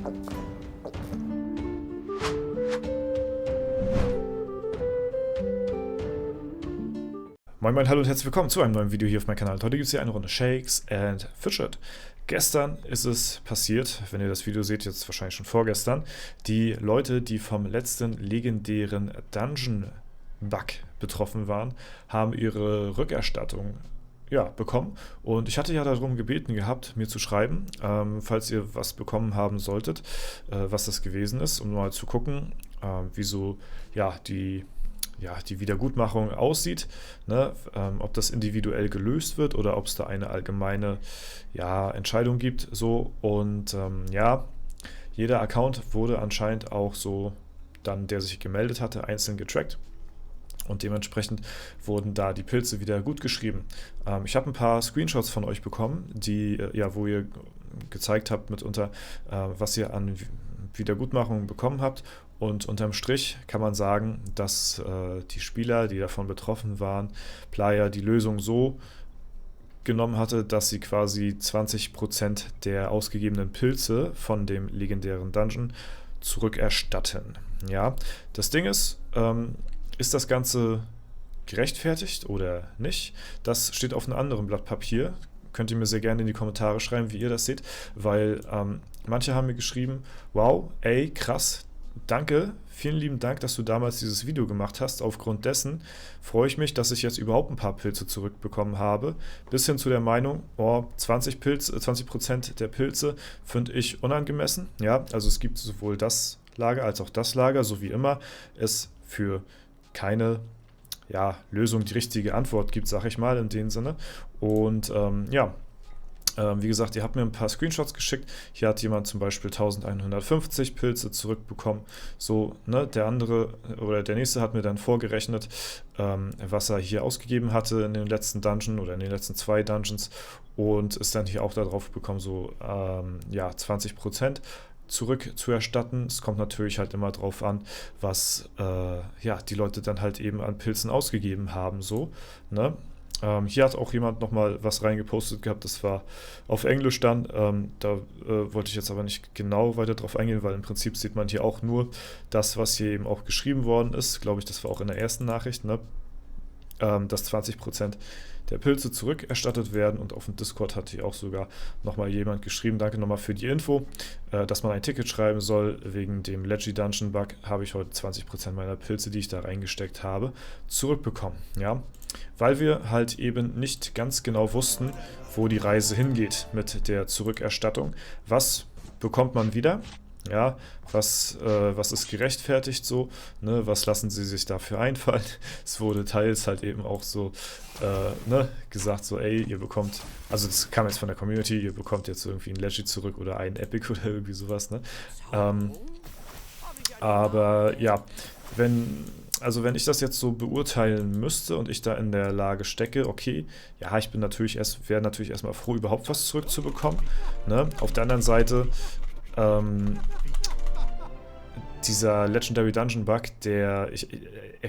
Moin Moin, hallo und herzlich willkommen zu einem neuen Video hier auf meinem Kanal. Heute gibt es hier eine Runde Shakes and Fidget. Gestern ist es passiert, wenn ihr das Video seht, jetzt wahrscheinlich schon vorgestern, die Leute, die vom letzten legendären Dungeon-Bug betroffen waren, haben ihre Rückerstattung bekommen. Und ich hatte ja darum gebeten gehabt, mir zu schreiben, falls ihr was bekommen haben solltet, was das gewesen ist, um mal zu gucken, wieso die Wiedergutmachung aussieht, ne? Ob das individuell gelöst wird oder ob es da eine allgemeine Entscheidung gibt. So. Und jeder Account wurde anscheinend auch so dann, der sich gemeldet hatte, einzeln getrackt. Und dementsprechend wurden da die Pilze wieder gut geschrieben. Ich habe ein paar Screenshots von euch bekommen, die, wo ihr gezeigt habt mitunter, was ihr an Wiedergutmachung bekommen habt. Und unterm Strich kann man sagen, dass die Spieler, die davon betroffen waren, Playa die Lösung so genommen hatte, dass sie quasi 20% der ausgegebenen Pilze von dem legendären Dungeon zurückerstatten. Ja, das Ding ist das Ganze gerechtfertigt oder nicht? Das steht auf einem anderen Blatt Papier. Könnt ihr mir sehr gerne in die Kommentare schreiben, wie ihr das seht, weil manche haben mir geschrieben, wow, ey, krass, danke, vielen lieben Dank, dass du damals dieses Video gemacht hast. Aufgrund dessen freue ich mich, dass ich jetzt überhaupt ein paar Pilze zurückbekommen habe. Bis hin zu der Meinung, 20% der Pilze finde ich unangemessen. Ja, also es gibt sowohl das Lager als auch das Lager, so wie immer es für keine Lösung die richtige Antwort gibt, sag ich mal, in dem Sinne. Und wie gesagt, ihr habt mir ein paar Screenshots geschickt. Hier hat jemand zum Beispiel 1150 Pilze zurückbekommen. So, ne, der andere oder der nächste hat mir dann vorgerechnet, was er hier ausgegeben hatte in den letzten Dungeon oder in den letzten 2 Dungeons und ist dann hier auch darauf bekommen, so 20% zurück zu erstatten. Es kommt natürlich halt immer drauf an, was die Leute dann halt eben an Pilzen ausgegeben haben, so, ne? Hier hat auch jemand nochmal was reingepostet gehabt, das war auf Englisch dann, da wollte ich jetzt aber nicht genau weiter drauf eingehen, weil im Prinzip sieht man hier auch nur das, was hier eben auch geschrieben worden ist, glaube ich, das war auch in der ersten Nachricht, ne? Dass 20% der Pilze zurückerstattet werden und auf dem Discord hat hier auch sogar nochmal jemand geschrieben, danke nochmal für die Info, dass man ein Ticket schreiben soll, wegen dem Leggy Dungeon Bug habe ich heute 20% meiner Pilze, die ich da reingesteckt habe, zurückbekommen, ja, weil wir halt eben nicht ganz genau wussten, wo die Reise hingeht mit der Zurückerstattung, was bekommt man wieder? Ja, was ist gerechtfertigt so, ne, was lassen sie sich dafür einfallen? Es wurde teils halt eben auch so gesagt, so ey, ihr bekommt, also das kam jetzt von der Community, ihr bekommt jetzt irgendwie ein Leggy zurück oder ein Epic oder irgendwie sowas, ne? Aber ja, wenn ich das jetzt so beurteilen müsste und ich da in der Lage stecke, okay, ja, wäre natürlich erstmal froh, überhaupt was zurückzubekommen, ne? Auf der anderen Seite, dieser Legendary Dungeon Bug, er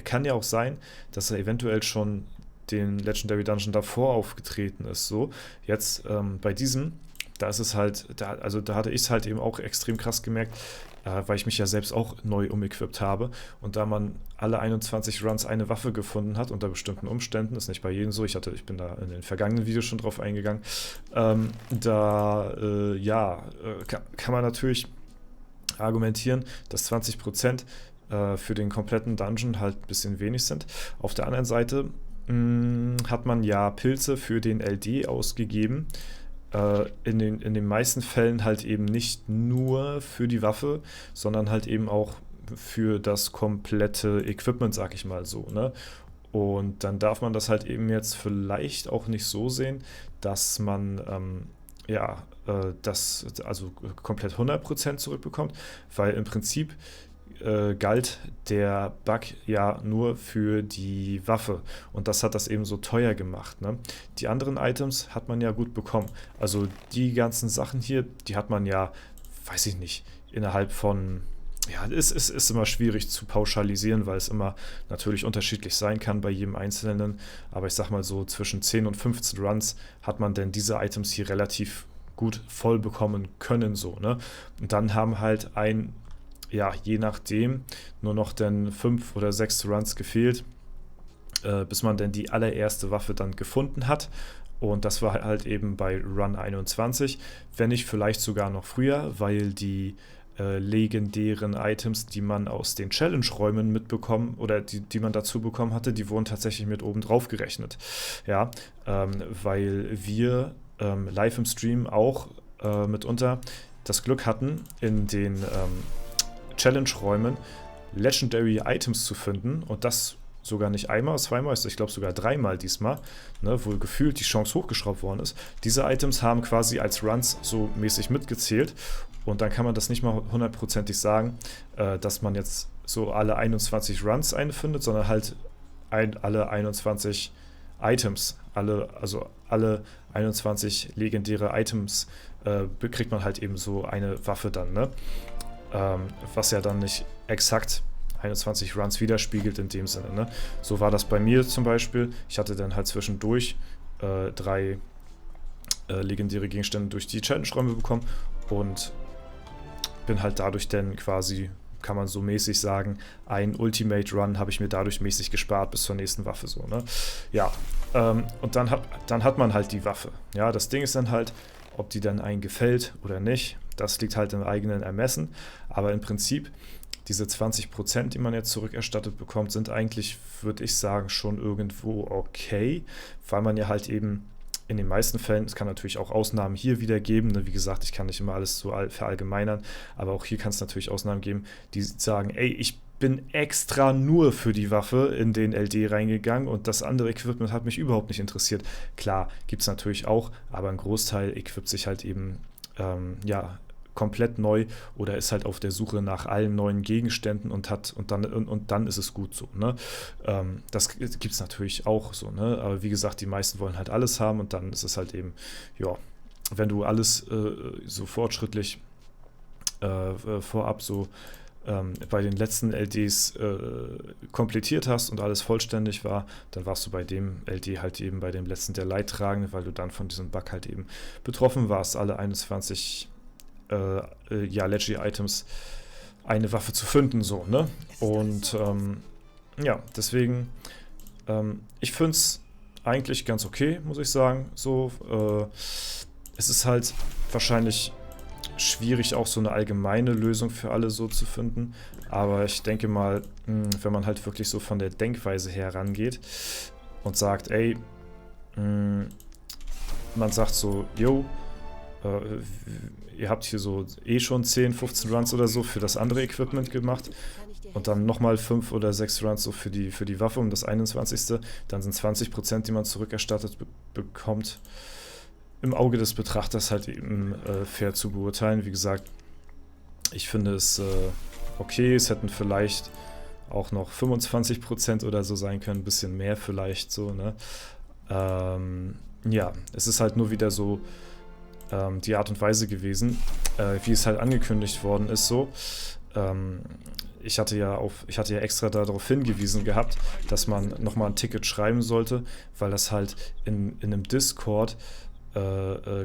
kann ja auch sein, dass er eventuell schon den Legendary Dungeon davor aufgetreten ist, so. Jetzt bei diesem, da ist es halt, da hatte ich es halt eben auch extrem krass gemerkt, weil ich mich ja selbst auch neu umequipped habe und da man alle 21 Runs eine Waffe gefunden hat, unter bestimmten Umständen, ist nicht bei jedem so, ich bin da in den vergangenen Videos schon drauf eingegangen, kann man natürlich argumentieren, dass 20% für den kompletten Dungeon halt ein bisschen wenig sind. Auf der anderen Seite hat man ja Pilze für den LD ausgegeben, in den meisten Fällen halt eben nicht nur für die Waffe, sondern halt eben auch für das komplette Equipment, sag ich mal so, ne? Und dann darf man das halt eben jetzt vielleicht auch nicht so sehen, dass man das also komplett 100% zurückbekommt, weil im Prinzip galt der Bug ja nur für die Waffe und das hat das eben so teuer gemacht, ne? Die anderen Items hat man ja gut bekommen, also die ganzen Sachen hier, die hat man ja, weiß ich nicht, innerhalb von, ja, es ist immer schwierig zu pauschalisieren, weil es immer natürlich unterschiedlich sein kann bei jedem Einzelnen, aber ich sag mal so, zwischen 10 und 15 Runs hat man denn diese Items hier relativ gut voll bekommen können, so, ne? Und dann haben halt ja, je nachdem, nur noch dann 5 oder 6 Runs gefehlt, bis man denn die allererste Waffe dann gefunden hat. Und das war halt eben bei Run 21, wenn nicht vielleicht sogar noch früher, weil die legendären Items, die man aus den Challenge-Räumen mitbekommen oder die man dazu bekommen hatte, die wurden tatsächlich mit oben drauf gerechnet. Ja, weil wir live im Stream auch mitunter das Glück hatten, in den Challenge-Räumen Legendary Items zu finden und das sogar nicht einmal, zweimal, ich glaube sogar dreimal diesmal, ne, wo gefühlt die Chance hochgeschraubt worden ist. Diese Items haben quasi als Runs so mäßig mitgezählt und dann kann man das nicht mal hundertprozentig sagen, dass man jetzt so alle 21 Runs einfindet, sondern halt alle 21 Items, also alle 21 legendäre Items kriegt man halt eben so eine Waffe dann, ne? Was ja dann nicht exakt 21 Runs widerspiegelt in dem Sinne, ne? So war das bei mir zum Beispiel. Ich hatte dann halt zwischendurch 3 legendäre Gegenstände durch die Challenge-Räume bekommen und bin halt dadurch dann quasi, kann man so mäßig sagen, ein Ultimate Run habe ich mir dadurch mäßig gespart bis zur nächsten Waffe, so, ne? Ja, und dann hat man halt die Waffe. Ja, das Ding ist dann halt, ob die dann einem gefällt oder nicht, das liegt halt im eigenen Ermessen, aber im Prinzip diese 20%, die man jetzt zurückerstattet bekommt, sind eigentlich, würde ich sagen, schon irgendwo okay, weil man ja halt eben in den meisten Fällen, es kann natürlich auch Ausnahmen hier wieder geben, ne? Wie gesagt, ich kann nicht immer alles so verallgemeinern, aber auch hier kann es natürlich Ausnahmen geben, die sagen, ey, ich bin extra nur für die Waffe in den LD reingegangen und das andere Equipment hat mich überhaupt nicht interessiert. Klar, gibt es natürlich auch, aber ein Großteil equipt sich halt eben, ja, komplett neu oder ist halt auf der Suche nach allen neuen Gegenständen und dann ist es gut so, ne? Das gibt es natürlich auch so, ne? Aber wie gesagt, die meisten wollen halt alles haben und dann ist es halt eben, ja, wenn du alles so fortschrittlich vorab so bei den letzten LDs komplettiert hast und alles vollständig war, dann warst du bei dem LD halt eben bei dem letzten der Leidtragende, weil du dann von diesem Bug halt eben betroffen warst, alle 21 ja, Leggy-Items eine Waffe zu finden, so, ne? Und ja, deswegen, ich finde es eigentlich ganz okay, muss ich sagen, so, es ist halt wahrscheinlich schwierig, auch so eine allgemeine Lösung für alle so zu finden, aber ich denke mal, wenn man halt wirklich so von der Denkweise her rangeht und sagt, ey, man sagt so, yo, ihr habt hier so schon 10, 15 Runs oder so für das andere Equipment gemacht und dann nochmal 5 oder 6 Runs so für die Waffe um das 21. Dann sind 20%, die man zurückerstattet bekommt, im Auge des Betrachters halt eben fair zu beurteilen. Wie gesagt, ich finde es okay, es hätten vielleicht auch noch 25% oder so sein können, ein bisschen mehr vielleicht so, ne? Ja, es ist halt nur wieder so die Art und Weise gewesen, wie es halt angekündigt worden ist, so. Ich hatte ja extra darauf hingewiesen gehabt, dass man nochmal ein Ticket schreiben sollte, weil das halt in einem Discord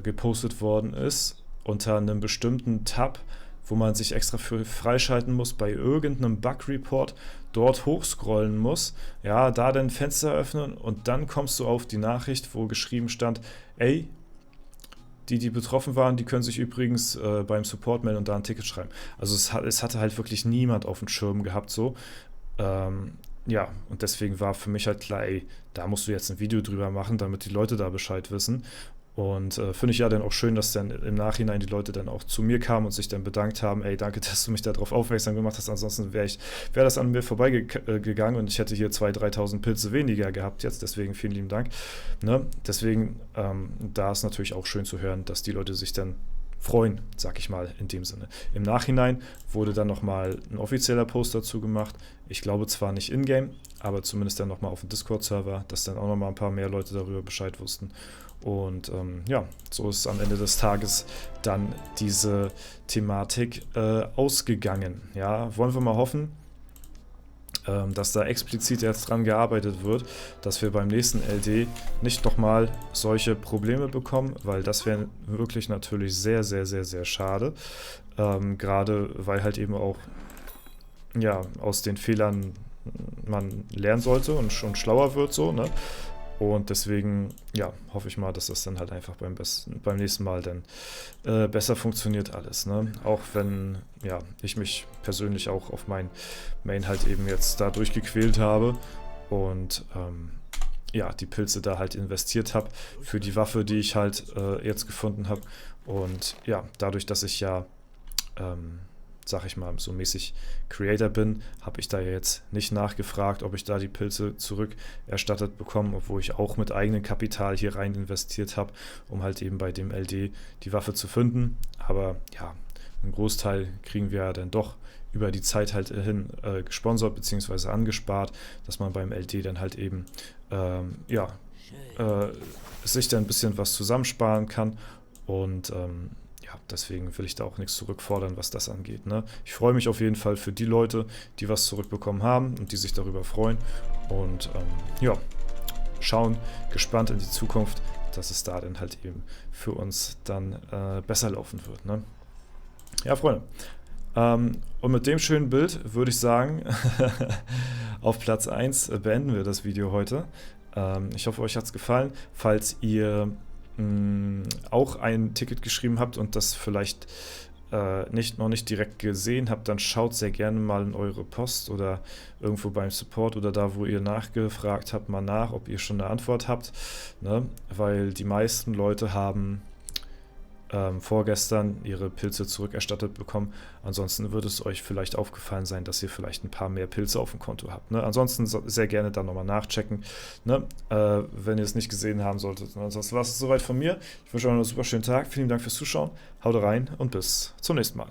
gepostet worden ist, unter einem bestimmten Tab, wo man sich extra für freischalten muss, bei irgendeinem Bug-Report dort hochscrollen muss, ja, da dann Fenster öffnen und dann kommst du auf die Nachricht, wo geschrieben stand, ey, die betroffen waren, die können sich übrigens beim Support melden und da ein Ticket schreiben. Also es hatte halt wirklich niemand auf dem Schirm gehabt, so. Ja, und deswegen war für mich halt klar, ey, da musst du jetzt ein Video drüber machen, damit die Leute da Bescheid wissen. Und finde ich ja dann auch schön, dass dann im Nachhinein die Leute dann auch zu mir kamen und sich dann bedankt haben, ey, danke, dass du mich darauf aufmerksam gemacht hast, ansonsten wäre das an mir vorbeigegangen und ich hätte hier 2.000, 3.000 Pilze weniger gehabt jetzt, deswegen vielen lieben Dank. Ne? Deswegen, da ist natürlich auch schön zu hören, dass die Leute sich dann freuen, sag ich mal, in dem Sinne. Im Nachhinein wurde dann nochmal ein offizieller Post dazu gemacht. Ich glaube zwar nicht in-game, aber zumindest dann nochmal auf dem Discord-Server, dass dann auch nochmal ein paar mehr Leute darüber Bescheid wussten. Und ja, so ist am Ende des Tages dann diese Thematik ausgegangen. Ja, wollen wir mal hoffen, dass da explizit jetzt dran gearbeitet wird, dass wir beim nächsten LD nicht nochmal solche Probleme bekommen, weil das wäre wirklich natürlich sehr, sehr, sehr, sehr schade. Gerade weil halt eben auch ja, aus den Fehlern man lernen sollte und schon schlauer wird so, ne? Und deswegen, ja, hoffe ich mal, dass das dann halt einfach beim nächsten Mal dann besser funktioniert alles, ne? Auch wenn, ja, ich mich persönlich auch auf mein Main halt eben jetzt da durchgequält habe und ja, die Pilze da halt investiert habe für die Waffe, die ich halt jetzt gefunden habe. Und ja, dadurch, dass ich ja sag ich mal, so mäßig Creator bin, habe ich da jetzt nicht nachgefragt, ob ich da die Pilze zurückerstattet bekomme, obwohl ich auch mit eigenem Kapital hier rein investiert habe, um halt eben bei dem LD die Waffe zu finden. Aber ja, einen Großteil kriegen wir ja dann doch über die Zeit halt hin gesponsert bzw. angespart, dass man beim LD dann halt eben ja, sich dann ein bisschen was zusammensparen kann und ja, deswegen will ich da auch nichts zurückfordern, was das angeht, ne? Ich freue mich auf jeden Fall für die Leute, die was zurückbekommen haben und die sich darüber freuen. Und ja, schauen gespannt in die Zukunft, dass es da dann halt eben für uns dann besser laufen wird, ne? Ja, Freunde. Und mit dem schönen Bild würde ich sagen, auf Platz 1 beenden wir das Video heute. Ich hoffe, euch hat es gefallen. Falls ihr auch ein Ticket geschrieben habt und das vielleicht noch nicht direkt gesehen habt, dann schaut sehr gerne mal in eure Post oder irgendwo beim Support oder da, wo ihr nachgefragt habt, mal nach, ob ihr schon eine Antwort habt, ne? Weil die meisten Leute haben vorgestern ihre Pilze zurückerstattet bekommen. Ansonsten würde es euch vielleicht aufgefallen sein, dass ihr vielleicht ein paar mehr Pilze auf dem Konto habt, ne? Ansonsten sehr gerne dann nochmal nachchecken, ne? Wenn ihr es nicht gesehen haben solltet. Ansonsten war es soweit von mir. Ich wünsche euch noch einen super schönen Tag. Vielen Dank fürs Zuschauen. Haut rein und bis zum nächsten Mal.